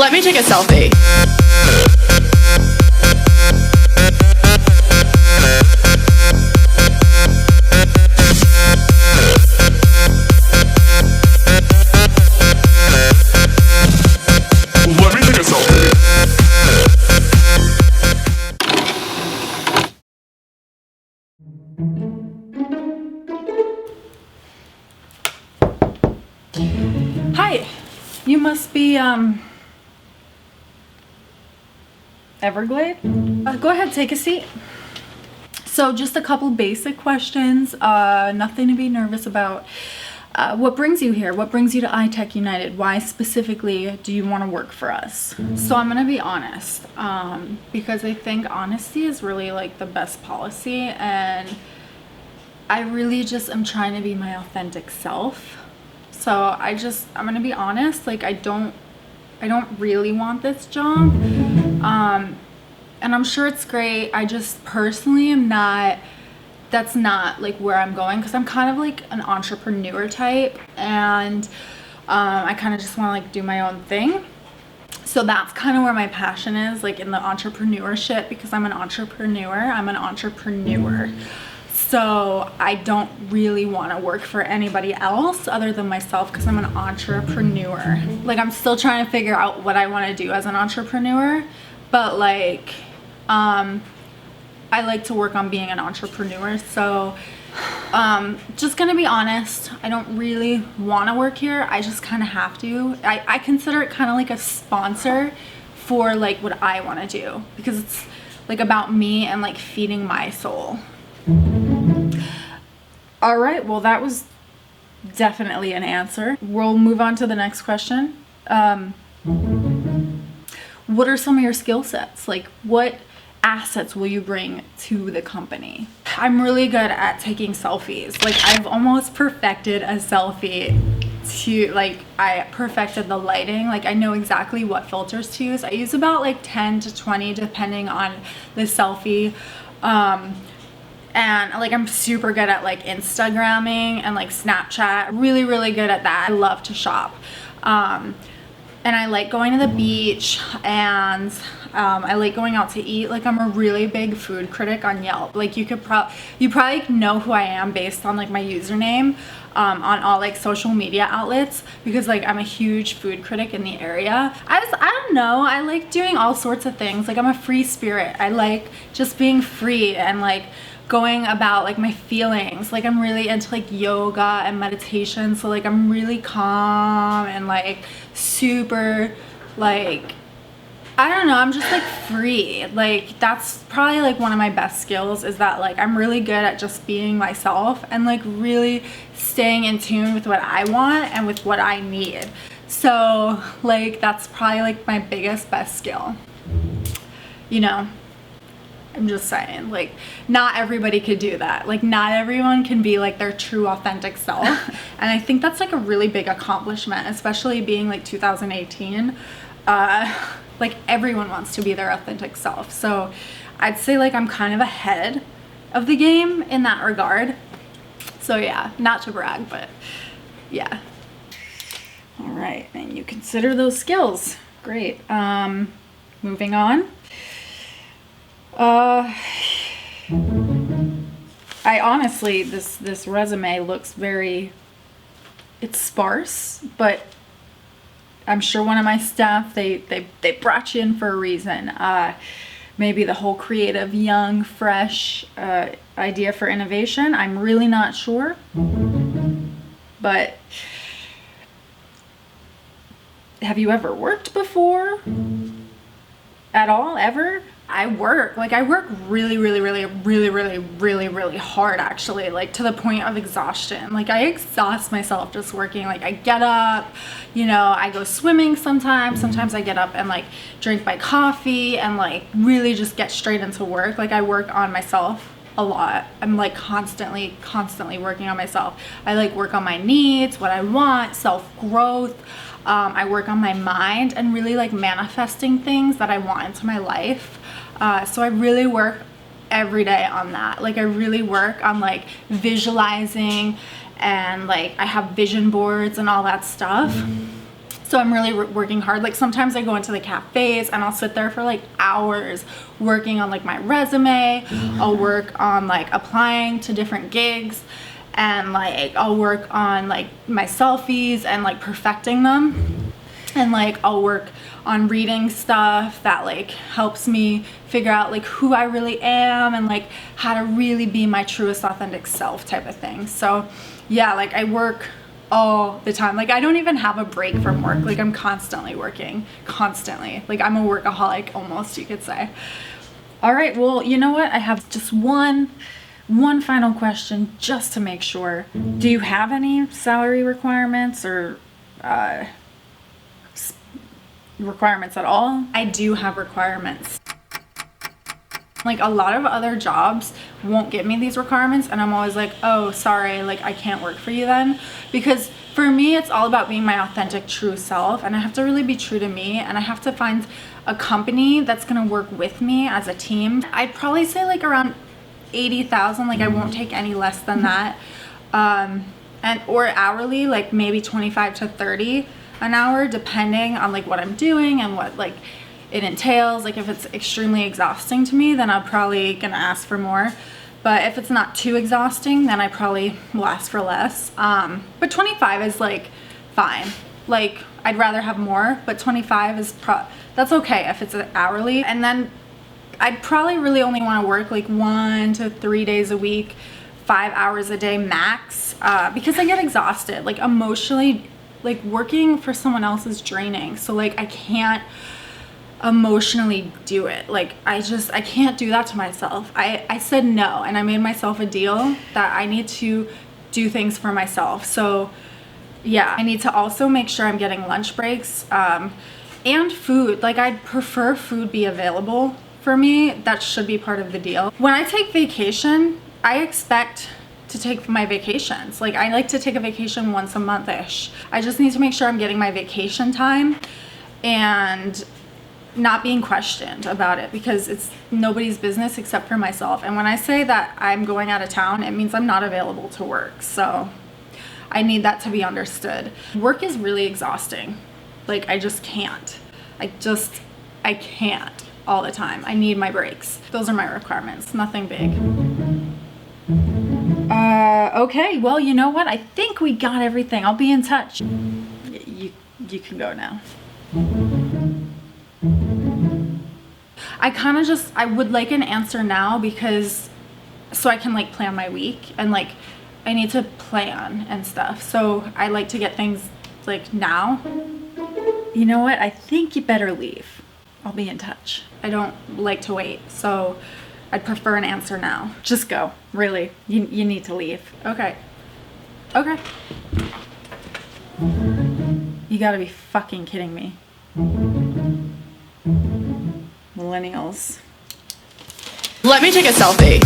Let me take a selfie. Let me take a selfie. Hi, you must be, Everglade? Go ahead, take a seat. So just a couple basic questions, nothing to be nervous about. What brings you here? What brings you to iTech United? Why specifically do you want to work for us? So I'm gonna be honest, because I think honesty is really like the best policy, and I really just am trying to be my authentic self. So I'm gonna be honest, like I don't really want this job. And I'm sure it's great. I just personally am not, that's not like where I'm going, because I'm kind of like an entrepreneur type, and I kind of just want to like do my own thing. So that's kind of where my passion is, like in the entrepreneurship, because I'm an entrepreneur. So I don't really want to work for anybody else other than myself, because I'm an entrepreneur. Like I'm still trying to figure out what I want to do as an entrepreneur, but like I like to work on being an entrepreneur. So just gonna be honest, I don't really want to work here. I just kind of have to. I consider it kind of like a sponsor for like what I want to do, because it's like about me and like feeding my soul. All right, well that was definitely an answer. We'll move on to the next question. What are some of your skill sets? Like what assets will you bring to the company? I'm really good at taking selfies. Like I've almost perfected a selfie to like, I perfected the lighting. Like I know exactly what filters to use. I use about like 10 to 20 depending on the selfie. And like I'm super good at like Instagramming and like Snapchat. Really good at that. I love to shop. And I like going to the beach, and I like going out to eat. Like I'm a really big food critic on Yelp. Like you probably know who I am based on like my username on all like social media outlets, because like I'm a huge food critic in the area. I don't know, I like doing all sorts of things. Like I'm a free spirit. I like just being free and like going about like my feelings. Like I'm really into like yoga and meditation, so like I'm really calm and like super like, I don't know, I'm just like free. Like that's probably like one of my best skills, is that like I'm really good at just being myself and like really staying in tune with what I want and with what I need. So like that's probably like my best skill, you know. I'm just saying, like not everybody could do that. Like not everyone can be like their true authentic self. And I think that's like a really big accomplishment, especially being like 2018. Like everyone wants to be their authentic self. So I'd say like I'm kind of ahead of the game in that regard. So yeah, not to brag, but yeah. All right, and you consider those skills. Great. Moving on. I honestly, this resume looks very, it's sparse, but I'm sure one of my staff, they brought you in for a reason. Maybe the whole creative, young, fresh idea for innovation. I'm really not sure, but have you ever worked before? At all, ever? I work really hard, actually, like to the point of exhaustion. Like I exhaust myself just working. Like I get up, you know, I go swimming sometimes I get up and like drink my coffee and like really just get straight into work. Like I work on myself a lot. I'm like constantly working on myself. I like work on my needs, what I want, self-growth. I work on my mind and really like manifesting things that I want into my life. So I really work every day on that. Like I really work on like visualizing, and like I have vision boards and all that stuff. So I'm really working hard. Like sometimes I go into the cafes and I'll sit there for like hours working on like my resume. I'll work on like applying to different gigs, and like I'll work on like my selfies and like perfecting them. And like I'll work on reading stuff that like helps me figure out like who I really am and like how to really be my truest authentic self type of thing. So yeah, like I work all the time. Like I don't even have a break from work. Like I'm constantly working, constantly. Like I'm a workaholic almost, you could say. All right, well, you know what? I have just one final question just to make sure. Do you have any salary requirements or requirements at all? I do have requirements. Like a lot of other jobs won't give me these requirements, and I'm always like, oh, sorry, like I can't work for you then. Because for me, it's all about being my authentic, true self, and I have to really be true to me, and I have to find a company that's gonna work with me as a team. I'd probably say like around 80,000, like I won't take any less than that. Or hourly, like maybe 25 to 30 an hour, depending on like what I'm doing and what like it entails. Like if it's extremely exhausting to me, then I'm probably gonna ask for more. But if it's not too exhausting, then I probably will ask for less. But 25 is like fine. Like I'd rather have more, but 25 is that's okay if it's hourly. And then I'd probably really only want to work like 1 to 3 days a week, 5 hours a day max, because I get exhausted. Like emotionally, like working for someone else is draining. So like I can't emotionally do it. Like I can't do that to myself. I said no, and I made myself a deal that I need to do things for myself. So yeah, I need to also make sure I'm getting lunch breaks and food. Like I'd prefer food be available for me. That should be part of the deal. When I take vacation, I expect to take my vacations. Like I like to take a vacation once a month-ish. I just need to make sure I'm getting my vacation time and not being questioned about it, because it's nobody's business except for myself. And when I say that I'm going out of town, it means I'm not available to work. So I need that to be understood. Work is really exhausting. Like I just can't. I can't all the time. I need my breaks. Those are my requirements. Nothing big. Okay, well, you know what? I think we got everything. I'll be in touch. You can go now. I would like an answer now, because so I can like plan my week, and like I need to plan and stuff. So I like to get things like now. You know what? I think you better leave. I'll be in touch. I don't like to wait, so I'd prefer an answer now. Just go, really. You need to leave. Okay. Okay. You gotta be fucking kidding me. Millennials. Let me take a selfie.